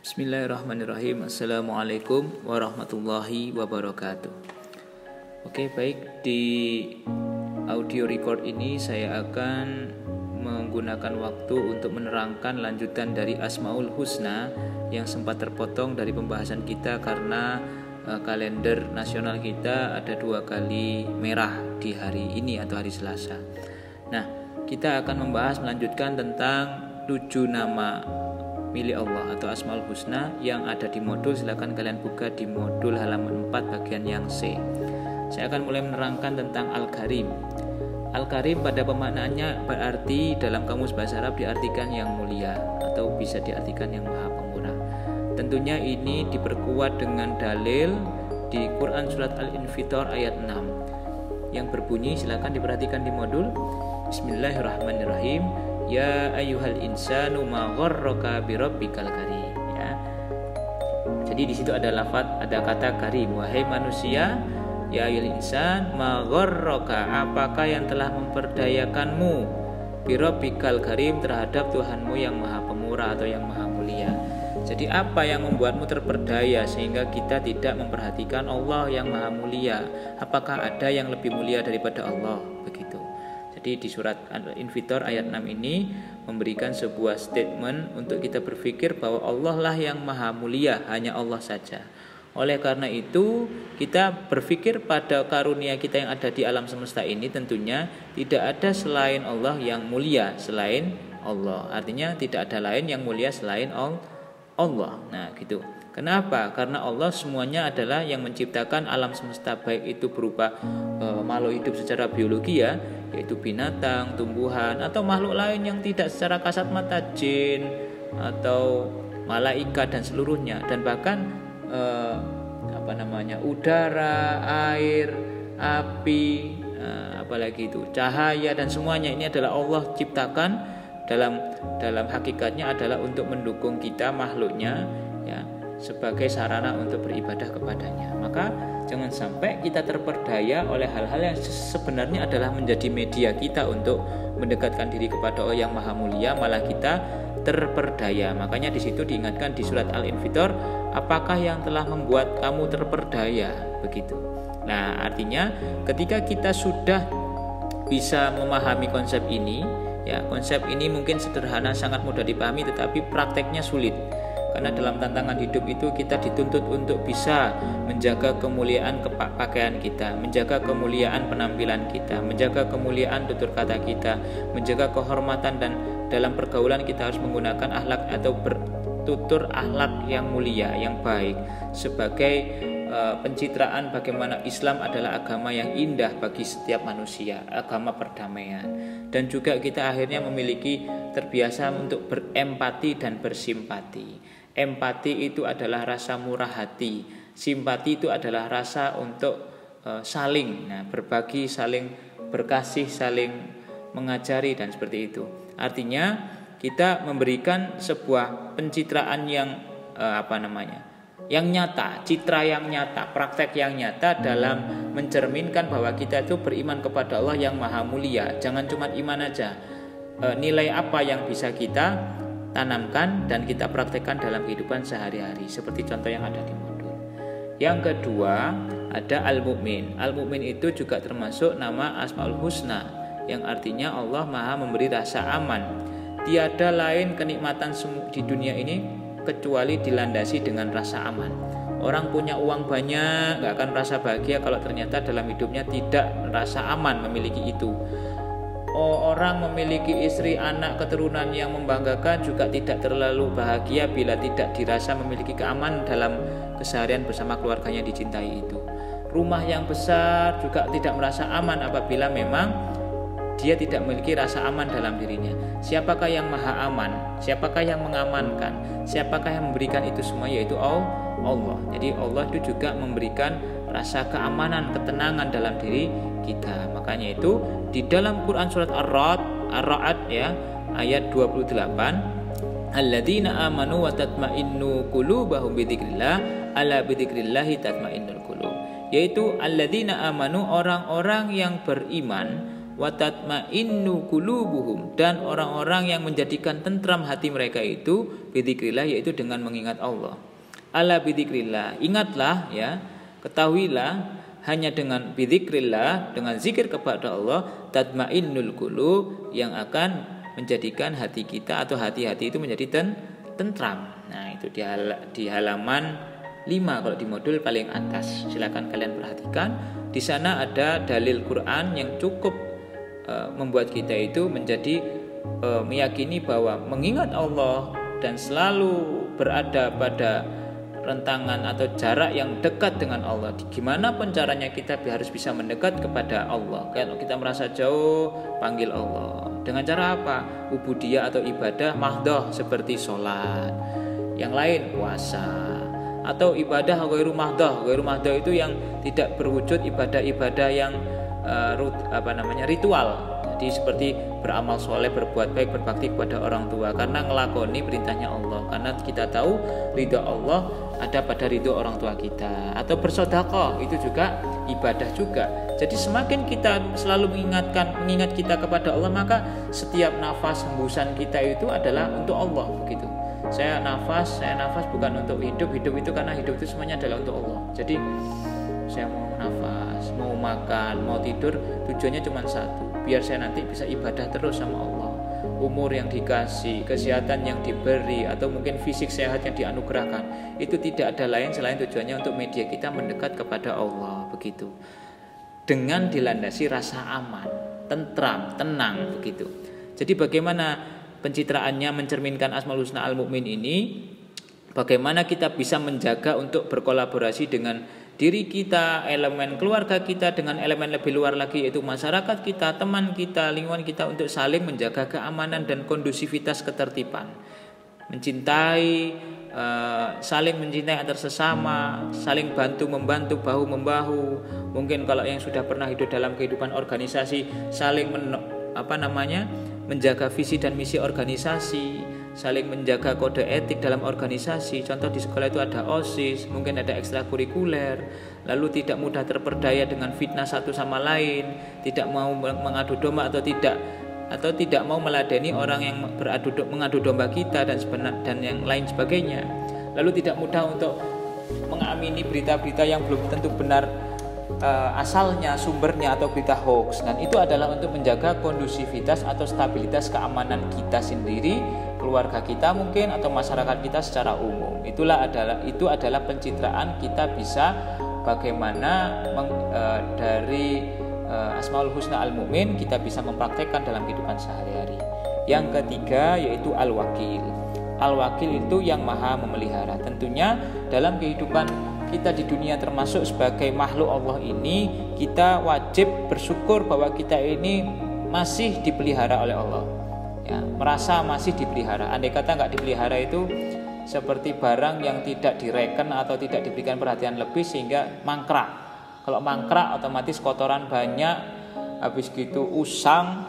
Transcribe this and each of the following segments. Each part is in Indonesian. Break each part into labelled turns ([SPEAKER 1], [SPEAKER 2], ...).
[SPEAKER 1] Bismillahirrahmanirrahim. Assalamualaikum warahmatullahi wabarakatuh. Oke, baik, di audio record ini saya akan menggunakan waktu untuk menerangkan lanjutan dari Asmaul Husna yang sempat terpotong dari pembahasan kita karena kalender nasional kita ada 2 kali merah di hari ini atau hari Selasa. Nah, kita akan melanjutkan tentang 7 nama milik Allah atau Asmaul Husna yang ada di modul. Silakan kalian buka di modul halaman 4 bagian yang C. Saya akan mulai menerangkan tentang Al-Karim. Al-Karim pada pemaknaannya berarti dalam kamus bahasa Arab diartikan yang mulia atau bisa diartikan yang maha pemurah. Tentunya ini diperkuat dengan dalil di Quran surat Al-Infitor ayat 6 yang berbunyi, silakan diperhatikan di modul. Bismillahirrahmanirrahim. Ya ayyuhal insanu ma gharraka birabbikal karim, ya. Jadi di situ ada lafaz, ada kata karim. Wahai manusia, ya ayyuhal insan ma gharraka, apakah yang telah memperdayakanmu birabbikal karim, terhadap Tuhanmu yang maha pemurah atau yang maha mulia. Jadi apa yang membuatmu terperdaya sehingga kita tidak memperhatikan Allah yang maha mulia? Apakah ada yang lebih mulia daripada Allah? Begitu. Jadi di surat Al-Infitor ayat 6 ini memberikan sebuah statement untuk kita berpikir bahwa Allah lah yang maha mulia, hanya Allah saja. Oleh karena itu kita berpikir pada karunia kita yang ada di alam semesta ini, tentunya tidak ada selain Allah yang mulia selain Allah. Artinya tidak ada lain yang mulia selain Allah. Nah gitu. Kenapa? Karena Allah semuanya adalah yang menciptakan alam semesta, baik itu berupa makhluk hidup secara biologi, ya, yaitu binatang, tumbuhan, atau makhluk lain yang tidak secara kasat mata, jin atau malaikat dan seluruhnya, dan bahkan udara, air, api, apalagi itu cahaya, dan semuanya ini adalah Allah ciptakan dalam hakikatnya adalah untuk mendukung kita makhluknya, ya, sebagai sarana untuk beribadah kepadanya. Maka jangan sampai kita terperdaya oleh hal-hal yang sebenarnya adalah menjadi media kita untuk mendekatkan diri kepada Allah yang maha mulia, malah kita terperdaya. Makanya di situ diingatkan di surat Al-Infitor, apakah yang telah membuat kamu terperdaya? Begitu. Nah, artinya ketika kita sudah bisa memahami konsep ini, ya, konsep ini mungkin sederhana, sangat mudah dipahami, tetapi prakteknya sulit. Karena dalam tantangan hidup itu kita dituntut untuk bisa menjaga kemuliaan pakaian kita, menjaga kemuliaan penampilan kita, menjaga kemuliaan tutur kata kita, menjaga kehormatan, dan dalam pergaulan kita harus menggunakan akhlak atau bertutur akhlak yang mulia, yang baik, sebagai pencitraan bagaimana Islam adalah agama yang indah bagi setiap manusia, agama perdamaian. Dan juga kita akhirnya terbiasa untuk berempati dan bersimpati. Empati itu adalah rasa murah hati, simpati itu adalah rasa untuk saling berbagi, saling berkasih, saling mengajari, dan seperti itu. Artinya kita memberikan sebuah pencitraan yang yang nyata, citra yang nyata, praktek yang nyata dalam mencerminkan bahwa kita itu beriman kepada Allah yang maha mulia. Jangan cuma iman aja, nilai apa yang bisa kita tanamkan dan kita praktekkan dalam kehidupan sehari-hari, seperti contoh yang ada di modul. Yang kedua ada Al-Mu'min. Al-Mu'min itu juga termasuk nama Asmaul Husna, yang artinya Allah maha memberi rasa aman. Tiada lain kenikmatan di dunia ini kecuali dilandasi dengan rasa aman. Orang punya uang banyak gak akan merasa bahagia kalau ternyata dalam hidupnya tidak merasa aman memiliki itu. Orang memiliki istri, anak, keturunan yang membanggakan juga tidak terlalu bahagia bila tidak dirasa memiliki keamanan dalam keseharian bersama keluarganya dicintai itu. Rumah yang besar juga tidak merasa aman apabila memang dia tidak memiliki rasa aman dalam dirinya. Siapakah yang maha aman? Siapakah yang mengamankan? Siapakah yang memberikan itu semua? Yaitu Allah. Jadi Allah itu juga memberikan rasa keamanan, ketenangan dalam diri kita. Makanya itu di dalam Quran surat Ar-Ra'd, ya, ayat 28, alladzina amanu wa tatma'innu qulubahum bidzikrillah, ala bidzikrillah tatma'innul qulub. Yaitu alladzina amanu, orang-orang yang beriman wa tatma'innu qulubuhum, dan orang-orang yang menjadikan tentram hati mereka itu bidzikrillah, yaitu dengan mengingat Allah. Ala bidzikrillah, ingatlah ya, ketahuilah hanya dengan bidzikrillah, dengan zikir kepada Allah, tatmainnul qulub, yang akan menjadikan hati kita atau hati-hati itu menjadi tentram. Nah, itu di halaman 5 kalau di modul paling atas. Silakan kalian perhatikan. Di sana ada dalil Quran yang cukup membuat kita itu menjadi meyakini bahwa mengingat Allah dan selalu berada pada rentangan atau jarak yang dekat dengan Allah. Gimana pun caranya kita harus bisa mendekat kepada Allah. Kalau kita merasa jauh, panggil Allah. Dengan cara apa? Ubudiyah atau ibadah mahdoh seperti sholat. Yang lain puasa. Atau ibadah ghairu mahdoh. Ghairu mahdoh itu yang tidak berwujud ibadah-ibadah yang ritual. Jadi seperti beramal soleh, berbuat baik, berbakti kepada orang tua karena ngelakoni perintahnya Allah. Karena kita tahu ridho Allah ada pada ridho orang tua kita. Atau bersedekah itu juga ibadah juga. Jadi semakin kita selalu mengingat kita kepada Allah, maka setiap nafas hembusan kita itu adalah untuk Allah, begitu. Saya nafas bukan untuk hidup itu karena hidup itu semuanya adalah untuk Allah. Jadi saya mau nafas, mau makan, mau tidur, tujuannya cuma satu, biar saya nanti bisa ibadah terus sama Allah. Umur yang dikasih, kesehatan yang diberi, atau mungkin fisik sehat yang dianugerahkan, itu tidak ada lain selain tujuannya untuk media kita mendekat kepada Allah, begitu. Dengan dilandasi rasa aman, tentram, tenang, begitu. Jadi bagaimana pencitraannya mencerminkan Asmaul Husna Al-Mu'min ini? Bagaimana kita bisa menjaga untuk berkolaborasi dengan diri kita, elemen keluarga kita, dengan elemen lebih luar lagi yaitu masyarakat kita, teman kita, lingkungan kita, untuk saling menjaga keamanan dan kondusivitas ketertiban. Saling mencintai antar sesama, saling bantu-membantu, bahu-membahu. Mungkin kalau yang sudah pernah hidup dalam kehidupan organisasi, saling menjaga visi dan misi organisasi, saling menjaga kode etik dalam organisasi. Contoh di sekolah itu ada OSIS, mungkin ada ekstrakurikuler, lalu tidak mudah terperdaya dengan fitnah satu sama lain, tidak mau mengadu domba atau tidak mau meladeni orang yang mengadu domba kita dan yang lain sebagainya. Lalu tidak mudah untuk mengamini berita-berita yang belum tentu benar asalnya, sumbernya, atau berita hoax. Dan itu adalah untuk menjaga kondusivitas atau stabilitas keamanan kita sendiri, keluarga kita mungkin, atau masyarakat kita secara umum. Itu adalah pencitraan kita bisa bagaimana dari Asmaul Husna Al-Mu'min kita bisa mempraktekkan dalam kehidupan sehari-hari. Yang ketiga yaitu Al-Wakil. Al-Wakil itu yang maha memelihara. Tentunya dalam kehidupan kita di dunia, termasuk sebagai makhluk Allah ini, kita wajib bersyukur bahwa kita ini masih dipelihara oleh Allah, ya, merasa masih dipelihara. Andai kata nggak dipelihara itu seperti barang yang tidak direken atau tidak diberikan perhatian lebih sehingga mangkrak. Kalau mangkrak otomatis kotoran banyak, habis gitu usang,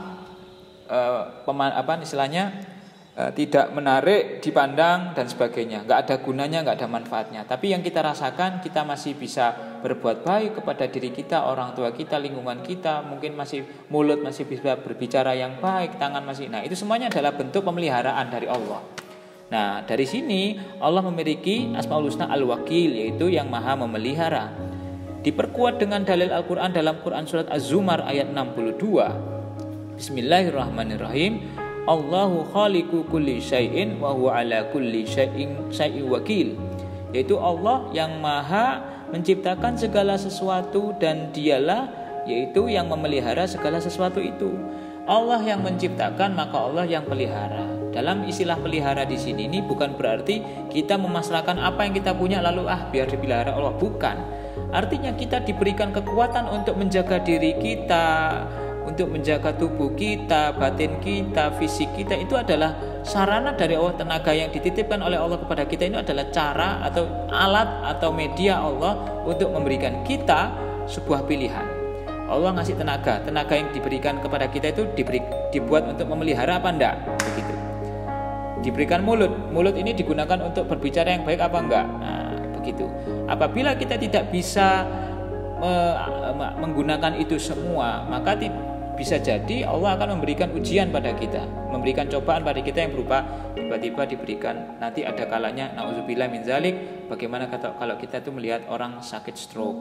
[SPEAKER 1] tidak menarik dipandang dan sebagainya, nggak ada gunanya, nggak ada manfaatnya. Tapi yang kita rasakan, kita masih bisa berbuat baik kepada diri kita, orang tua kita, lingkungan kita, mungkin mulut masih bisa berbicara yang baik, tangan masih. Nah, itu semuanya adalah bentuk pemeliharaan dari Allah. Nah, dari sini Allah memiliki Asmaul Husna Al-Wakil, yaitu yang maha memelihara. Diperkuat dengan dalil Al-Quran dalam Quran surat Az-Zumar ayat 62. Bismillahirrahmanirrahim. Allahu khaliqu kulli syai'in wa huwa ala kulli syai'in wakil. Yaitu Allah yang maha menciptakan segala sesuatu dan dialah yaitu yang memelihara segala sesuatu itu. Allah yang menciptakan, maka Allah yang pelihara. Dalam istilah pelihara di sini ini bukan berarti kita memasrahkan apa yang kita punya lalu biar dipelihara Allah, bukan. Artinya kita diberikan kekuatan untuk menjaga diri kita, untuk menjaga tubuh kita, batin kita, fisik kita. Itu adalah sarana dari Allah. Tenaga yang dititipkan oleh Allah kepada kita ini adalah cara atau alat atau media Allah untuk memberikan kita sebuah pilihan. Allah ngasih tenaga yang diberikan kepada kita itu dibuat untuk memelihara apa enggak? Begitu. Diberikan mulut ini digunakan untuk berbicara yang baik apa enggak? Nah, begitu. Apabila kita tidak bisa menggunakan itu semua, maka bisa jadi Allah akan memberikan ujian pada kita, memberikan cobaan pada kita yang berupa tiba-tiba diberikan, nanti ada kalanya nauzubillah min zalik, bagaimana kalau kita tuh melihat orang sakit stroke,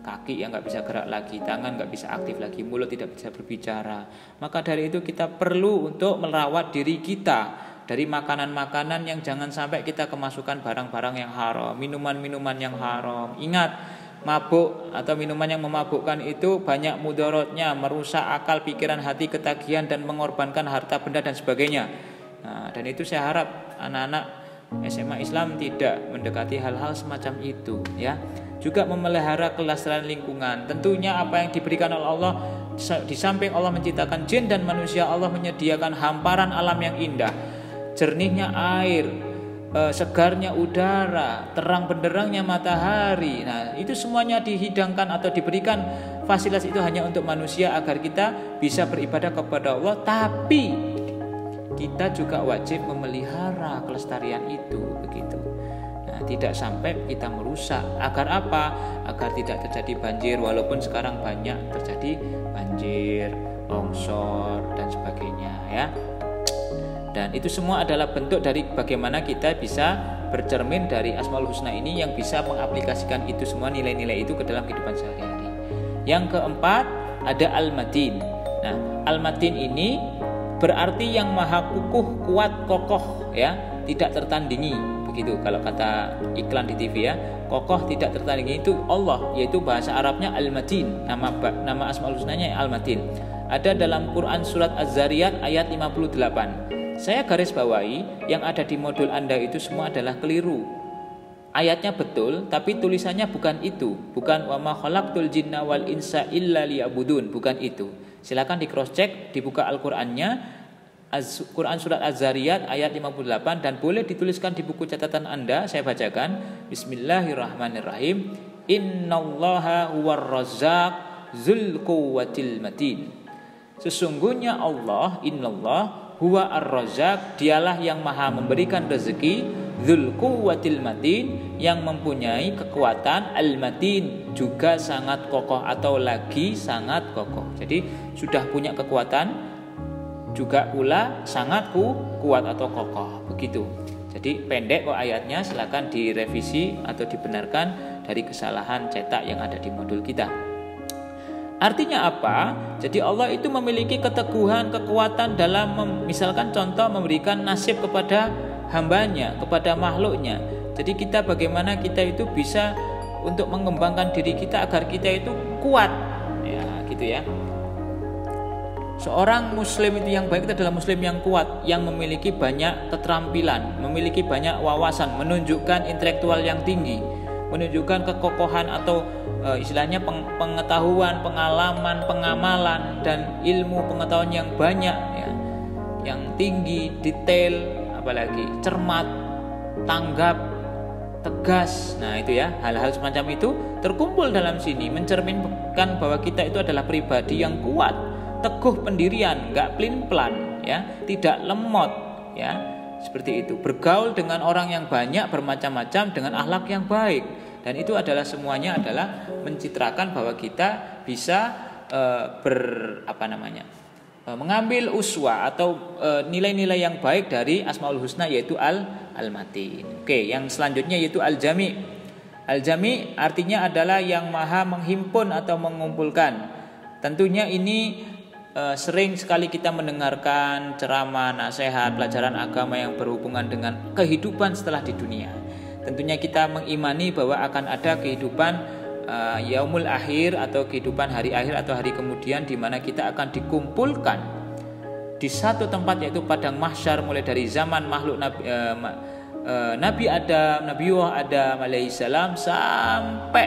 [SPEAKER 1] kaki yang nggak bisa gerak lagi, tangan nggak bisa aktif lagi, mulut tidak bisa berbicara. Maka dari itu kita perlu untuk merawat diri kita dari makanan-makanan yang jangan sampai kita kemasukan barang-barang yang haram, minuman-minuman yang haram. Ingat, mabuk atau minuman yang memabukkan itu banyak mudaratnya, merusak akal, pikiran, hati, ketagihan, dan mengorbankan harta benda dan sebagainya. Nah, dan itu saya harap anak-anak SMA Islam tidak mendekati hal-hal semacam itu, ya. Juga memelihara kelestarian lingkungan. Tentunya apa yang diberikan oleh Allah, di samping Allah menciptakan jin dan manusia, Allah menyediakan hamparan alam yang indah, jernihnya air, segarnya udara, terang benderangnya matahari. Nah, itu semuanya dihidangkan atau diberikan fasilitas itu hanya untuk manusia agar kita bisa beribadah kepada Allah. Tapi kita juga wajib memelihara kelestarian itu, begitu. Nah, tidak sampai kita merusak. Agar apa? Agar tidak terjadi banjir. Walaupun sekarang banyak terjadi banjir, longsor dan sebagainya, ya. Dan itu semua adalah bentuk dari bagaimana kita bisa bercermin dari Asmaul Husna ini, yang bisa mengaplikasikan itu semua, nilai-nilai itu ke dalam kehidupan sehari-hari. Yang keempat ada Al-Matin. Nah, Al-Matin ini berarti yang maha kukuh, kuat, kokoh, ya, tidak tertandingi. Begitu kalau kata iklan di TV, ya, kokoh tidak tertandingi itu Allah, yaitu bahasa Arabnya Al-Matin. Nama Asmaul Husnanya Al-Matin. Ada dalam Quran surat Az-Zariyat ayat 58. Saya garis bawahi, yang ada di modul Anda itu semua adalah keliru. Ayatnya betul, tapi tulisannya bukan itu. Bukan wa ma khalaqtul jinna wal insa illa liya'budun, bukan itu. Silakan di cross check, dibuka Al-Qur'annya, Quran surat Az-Zariyat ayat 58, dan boleh dituliskan di buku catatan Anda. Saya bacakan. Bismillahirrahmanirrahim. Innallaha huwar razzaq dzul quwwatil matin. Sesungguhnya Allah, innallah huwa ar-razzaq, dialah yang maha memberikan rezeki, dzul quwwatil matin, yang mempunyai kekuatan, al-matin, juga sangat kokoh atau lagi sangat kokoh. Jadi sudah punya kekuatan, juga pula sangat kuat atau kokoh, begitu. Jadi pendek kok ayatnya, silakan direvisi atau dibenarkan dari kesalahan cetak yang ada di modul kita. Artinya apa? Jadi Allah itu memiliki keteguhan, kekuatan dalam misalkan contoh memberikan nasib kepada hambanya, kepada makhluknya. Jadi kita bagaimana kita itu bisa untuk mengembangkan diri kita agar kita itu kuat, ya gitu ya. Seorang muslim itu yang baik itu adalah muslim yang kuat, yang memiliki banyak keterampilan, memiliki banyak wawasan, menunjukkan intelektual yang tinggi, menunjukkan kekokohan atau istilahnya pengetahuan, pengalaman, pengamalan, dan ilmu pengetahuan yang banyak, ya, yang tinggi, detail, apalagi cermat, tanggap, tegas. Nah itu ya, hal-hal semacam itu terkumpul dalam sini, mencerminkan bahwa kita itu adalah pribadi yang kuat, teguh pendirian, nggak plin-plan, ya, tidak lemot, ya, seperti itu. Bergaul dengan orang yang banyak, bermacam-macam, dengan akhlak yang baik. Dan itu adalah semuanya adalah mencitrakan bahwa kita bisa mengambil uswah atau nilai-nilai yang baik dari Asmaul Husna, yaitu Al-Matin. Oke, yang selanjutnya yaitu Al-Jami. Al-Jami artinya adalah yang maha menghimpun atau mengumpulkan. Tentunya ini sering sekali kita mendengarkan ceramah, nasihat, pelajaran agama yang berhubungan dengan kehidupan setelah di dunia. Tentunya kita mengimani bahwa akan ada kehidupan yaumul akhir atau kehidupan hari akhir atau hari kemudian, di mana kita akan dikumpulkan di satu tempat, yaitu padang mahsyar, mulai dari zaman makhluk Nabi Adam, Nabiullah Adam alaihissalam, sampai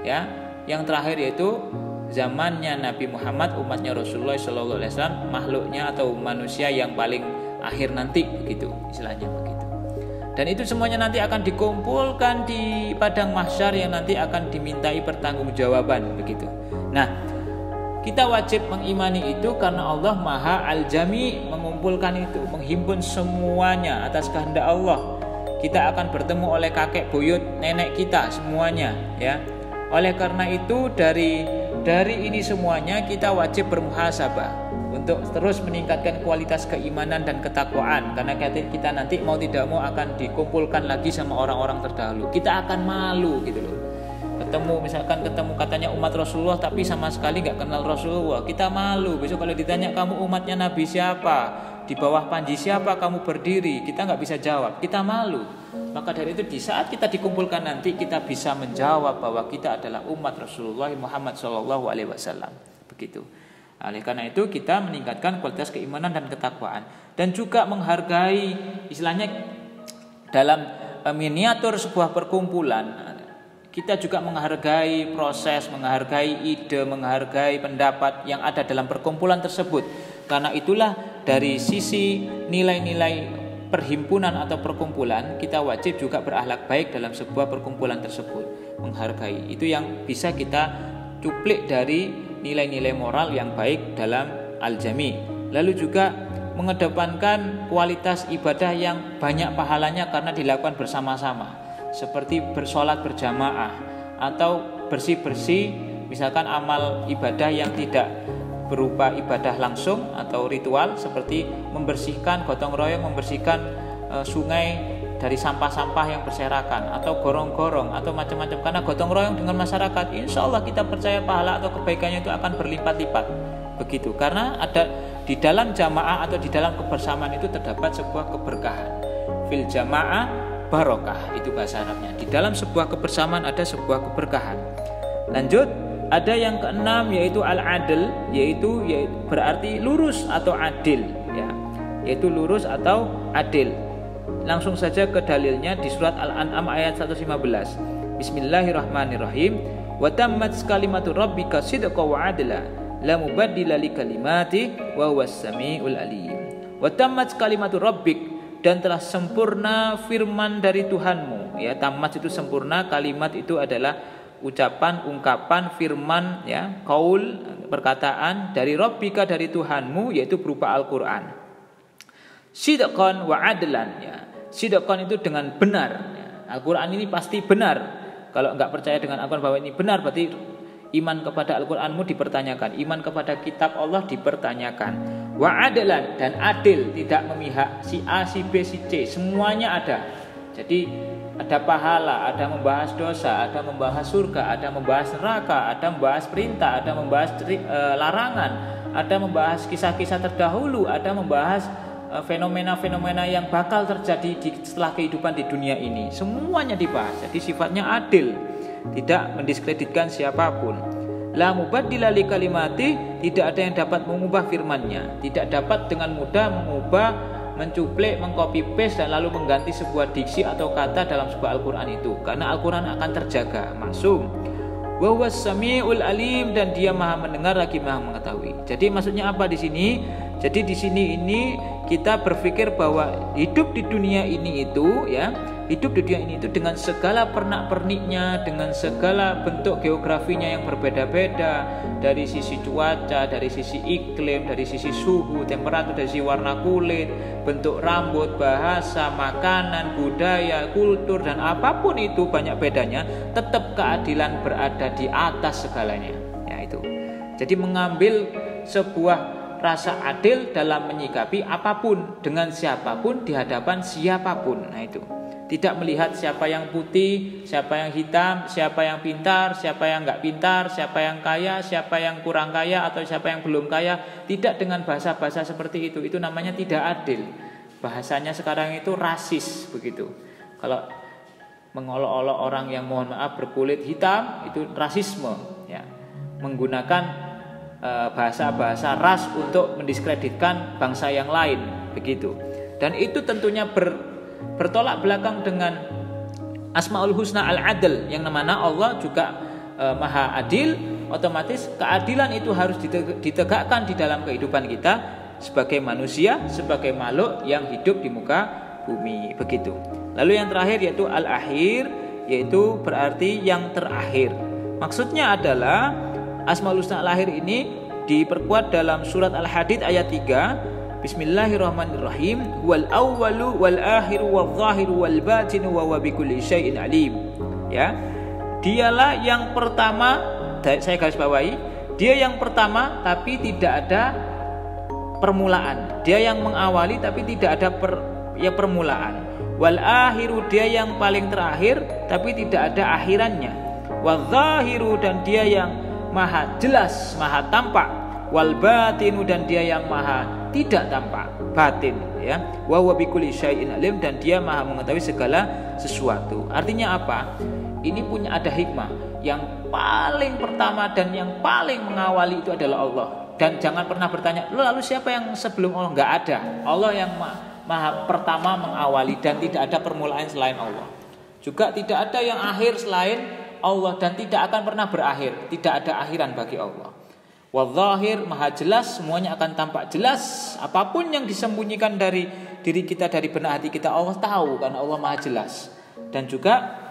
[SPEAKER 1] ya yang terakhir yaitu zamannya Nabi Muhammad, umatnya Rasulullah SAW, makhluknya atau manusia yang paling akhir nanti, begitu istilahnya begitu. Dan itu semuanya nanti akan dikumpulkan di padang mahsyar yang nanti akan dimintai pertanggungjawaban, begitu. Nah, kita wajib mengimani itu karena Allah Maha Al-Jami, mengumpulkan itu, menghimpun semuanya atas kehendak Allah. Kita akan bertemu oleh kakek buyut nenek kita semuanya, ya. Oleh karena itu dari dari ini semuanya kita wajib bermuhasabah untuk terus meningkatkan kualitas keimanan dan ketakwaan, karena kita nanti mau tidak mau akan dikumpulkan lagi sama orang-orang terdahulu. Kita akan malu gitu loh. Ketemu katanya umat Rasulullah tapi sama sekali nggak kenal Rasulullah, kita malu. Besok kalau ditanya kamu umatnya Nabi siapa, di bawah panji siapa kamu berdiri, kita nggak bisa jawab, kita malu. Maka dari itu di saat kita dikumpulkan nanti kita bisa menjawab bahwa kita adalah umat Rasulullah Muhammad SAW. Begitu. Oleh karena itu kita meningkatkan kualitas keimanan dan ketakwaan, dan juga menghargai, istilahnya dalam miniatur sebuah perkumpulan, kita juga menghargai proses, menghargai ide, menghargai pendapat yang ada dalam perkumpulan tersebut. Karena itulah dari sisi nilai-nilai perhimpunan atau perkumpulan, kita wajib juga berakhlak baik dalam sebuah perkumpulan tersebut. Menghargai itu yang bisa kita cuplik dari nilai-nilai moral yang baik dalam al-jami. Lalu juga mengedepankan kualitas ibadah yang banyak pahalanya karena dilakukan bersama-sama, seperti bersolat berjamaah atau bersih-bersih, misalkan amal ibadah yang tidak berupa ibadah langsung atau ritual, seperti membersihkan, gotong royong membersihkan sungai dari sampah-sampah yang berserakan, atau gorong-gorong atau macam-macam. Karena gotong royong dengan masyarakat, insya Allah kita percaya pahala atau kebaikannya itu akan berlipat-lipat. Begitu, karena ada di dalam jamaah atau di dalam kebersamaan itu terdapat sebuah keberkahan. Fil jamaah barokah, itu bahasa Arabnya. Di dalam sebuah kebersamaan ada sebuah keberkahan. Lanjut, ada yang keenam yaitu al-adl, yaitu berarti lurus atau adil, ya. Yaitu lurus atau adil. Langsung saja ke dalilnya di surat Al-An'am ayat 115. Bismillahirrahmanirrahim. Wa tammat kalimatu rabbika sidqan wa adla, la mubaddila li kalimati wa huwas samiul alim. Wa tammat kalimatu rabbik, dan telah sempurna firman dari Tuhanmu, ya. Tamat itu sempurna, kalimat itu adalah ucapan, ungkapan, firman, ya, qaul, perkataan dari Rabbika, dari Tuhanmu, yaitu berupa Al-Qur'an. Sidqan wa adlan, ya. Sidqan itu dengan benar, ya. Al-Qur'an ini pasti benar. Kalau enggak percaya dengan Al-Qur'an bahwa ini benar, berarti iman kepada Al-Qur'anmu dipertanyakan, iman kepada kitab Allah dipertanyakan. Wa adlan, dan adil, tidak memihak si A, si B, si C, semuanya ada. Jadi ada pahala, ada membahas dosa, ada membahas surga, ada membahas neraka, ada membahas perintah, ada membahas larangan, ada membahas kisah-kisah terdahulu, ada membahas fenomena-fenomena yang bakal terjadi setelah kehidupan di dunia ini. Semuanya dibahas. Jadi sifatnya adil, tidak mendiskreditkan siapapun. La mubaddila li kalimati, tidak ada yang dapat mengubah firman-Nya, tidak dapat dengan mudah mengubah, mencuplik, mengcopy paste dan lalu mengganti sebuah diksi atau kata dalam sebuah Al-Qur'an itu, karena Al-Qur'an akan terjaga, maksum. Wa huwas samiul alim, dan Dia Maha mendengar lagi Maha mengetahui. Jadi maksudnya apa di sini? Jadi di sini ini kita berpikir bahwa hidup di dunia ini itu, ya, hidup di dunia ini itu dengan segala pernak-perniknya, dengan segala bentuk geografinya yang berbeda-beda, dari sisi cuaca, dari sisi iklim, dari sisi suhu, temperatur, dari sisi warna kulit, bentuk rambut, bahasa, makanan, budaya, kultur, dan apapun itu banyak bedanya, tetap keadilan berada di atas segalanya. Ya, itu. Jadi mengambil sebuah rasa adil dalam menyikapi apapun, dengan siapapun, di hadapan siapapun. Nah itu. Tidak melihat siapa yang putih, siapa yang hitam, siapa yang pintar, siapa yang enggak pintar, siapa yang kaya, siapa yang kurang kaya, atau siapa yang belum kaya. Tidak dengan bahasa-bahasa seperti itu. Itu namanya tidak adil. Bahasanya sekarang itu rasis, begitu. Kalau mengolok-olok orang yang mohon maaf berkulit hitam, itu rasisme, ya. Menggunakan bahasa-bahasa ras untuk mendiskreditkan bangsa yang lain, begitu. Dan itu tentunya bertolak belakang dengan Asmaul Husna Al-Adl, yang mana Allah juga Maha Adil. Otomatis keadilan itu harus ditegakkan di dalam kehidupan kita sebagai manusia, sebagai makhluk yang hidup di muka bumi, begitu. Lalu yang terakhir yaitu Al-Akhir, yaitu berarti yang terakhir. Maksudnya adalah Asmaul Husna Al-Akhir ini diperkuat dalam surat Al-Hadid ayat 3. Bismillahirrahmanirrahim. Wal awwalu wal akhiru wal zahiru wal batinu wa huwa bikulli syai'in alim. Ya. Dialah yang pertama, saya garis bawahi, Dia yang pertama tapi tidak ada permulaan. Dia yang mengawali tapi tidak ada permulaan. Wal akhiru, dia yang paling terakhir tapi tidak ada akhirannya. Wal zahiru, dan dia yang maha jelas, maha tampak. Wal batinu, dan dia yang maha tidak tampak, batin, ya. Wa huwa bikulli syai'in alim, dan dia maha mengetahui segala sesuatu. Artinya apa? Ini punya ada hikmah. Yang paling pertama dan yang paling mengawali itu adalah Allah. Dan jangan pernah bertanya, lalu siapa yang sebelum Allah? Enggak ada. Allah yang maha pertama mengawali, dan tidak ada permulaan selain Allah. Juga tidak ada yang akhir selain Allah, dan tidak akan pernah berakhir. Tidak ada akhiran bagi Allah. Wadzahir, maha jelas, semuanya akan tampak jelas. Apapun yang disembunyikan dari diri kita, dari benak hati kita, Allah tahu, karena Allah maha jelas. Dan juga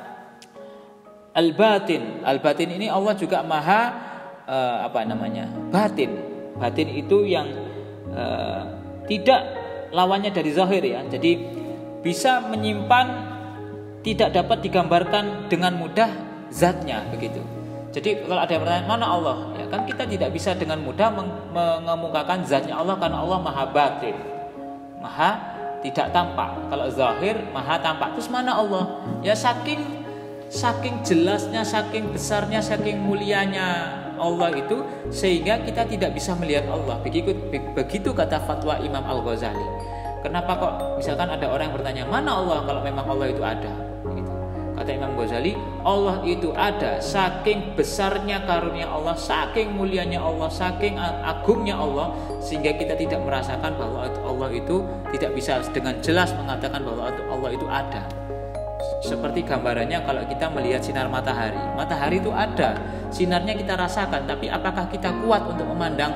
[SPEAKER 1] al-batin. Al-batin ini Allah juga maha batin. Batin itu yang tidak lawannya dari zahir, ya. Jadi bisa menyimpan, tidak dapat digambarkan dengan mudah zatnya, begitu. Jadi kalau ada yang bertanya mana Allah, ya kan kita tidak bisa dengan mudah mengemukakan zatnya Allah, karena Allah maha batin, maha tidak tampak. Kalau zahir maha tampak. Terus mana Allah? Ya saking jelasnya, saking besarnya, saking mulianya Allah itu, sehingga kita tidak bisa melihat Allah. Begitu kata fatwa Imam Al-Ghazali. Kenapa kok misalkan ada orang yang bertanya mana Allah, kalau memang Allah itu ada, gitu. Kata Imam Ghazali, Allah itu ada saking besarnya karunia Allah, saking mulianya Allah, saking agungnya Allah, sehingga kita tidak merasakan bahwa Allah itu, tidak bisa dengan jelas mengatakan bahwa Allah itu ada. Seperti gambarannya kalau kita melihat sinar matahari. Matahari itu ada, sinarnya kita rasakan, tapi apakah kita kuat untuk memandang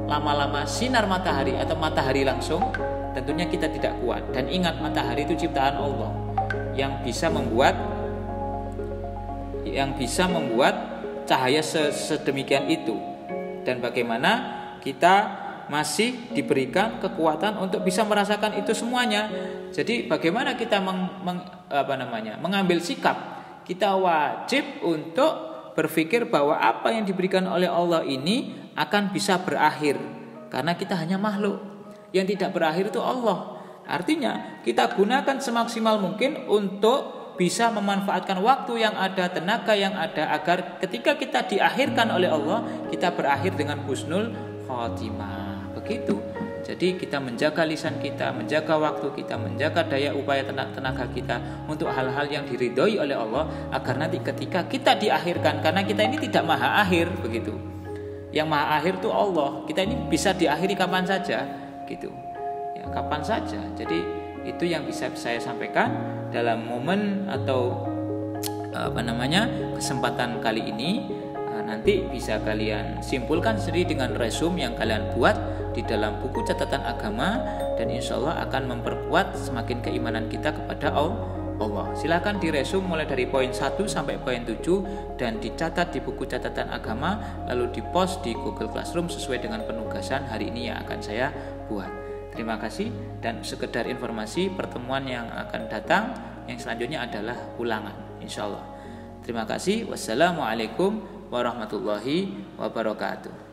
[SPEAKER 1] lama-lama sinar matahari atau matahari langsung? Tentunya kita tidak kuat. Dan ingat, matahari itu ciptaan Allah yang bisa membuat cahaya sedemikian itu. Dan bagaimana kita masih diberikan kekuatan untuk bisa merasakan itu semuanya. Jadi bagaimana kita mengambil sikap? Kita wajib untuk berpikir bahwa apa yang diberikan oleh Allah ini akan bisa berakhir, karena kita hanya makhluk. Yang tidak berakhir itu Allah. Artinya kita gunakan semaksimal mungkin untuk bisa memanfaatkan waktu yang ada, tenaga yang ada, agar ketika kita diakhirkan oleh Allah, kita berakhir dengan husnul khotimah. Begitu. Jadi kita menjaga lisan kita, menjaga waktu kita, menjaga daya upaya tenaga kita untuk hal-hal yang diridhoi oleh Allah, agar nanti ketika kita diakhirkan, karena kita ini tidak maha akhir, begitu. Yang maha akhir itu Allah. Kita ini bisa diakhiri kapan saja, gitu. Ya, kapan saja. Jadi itu yang bisa saya sampaikan dalam momen atau kesempatan kali ini. Nanti bisa kalian simpulkan sendiri dengan resume yang kalian buat di dalam buku catatan agama, dan insya Allah akan memperkuat semakin keimanan kita kepada Allah. Silakan diresum mulai dari poin 1 sampai poin 7 dan dicatat di buku catatan agama, lalu dipost di Google Classroom sesuai dengan penugasan hari ini yang akan saya buat. Terima kasih, dan sekedar informasi, pertemuan yang akan datang yang selanjutnya adalah ulangan, insya Allah. Terima kasih. Wassalamualaikum warahmatullahi wabarakatuh.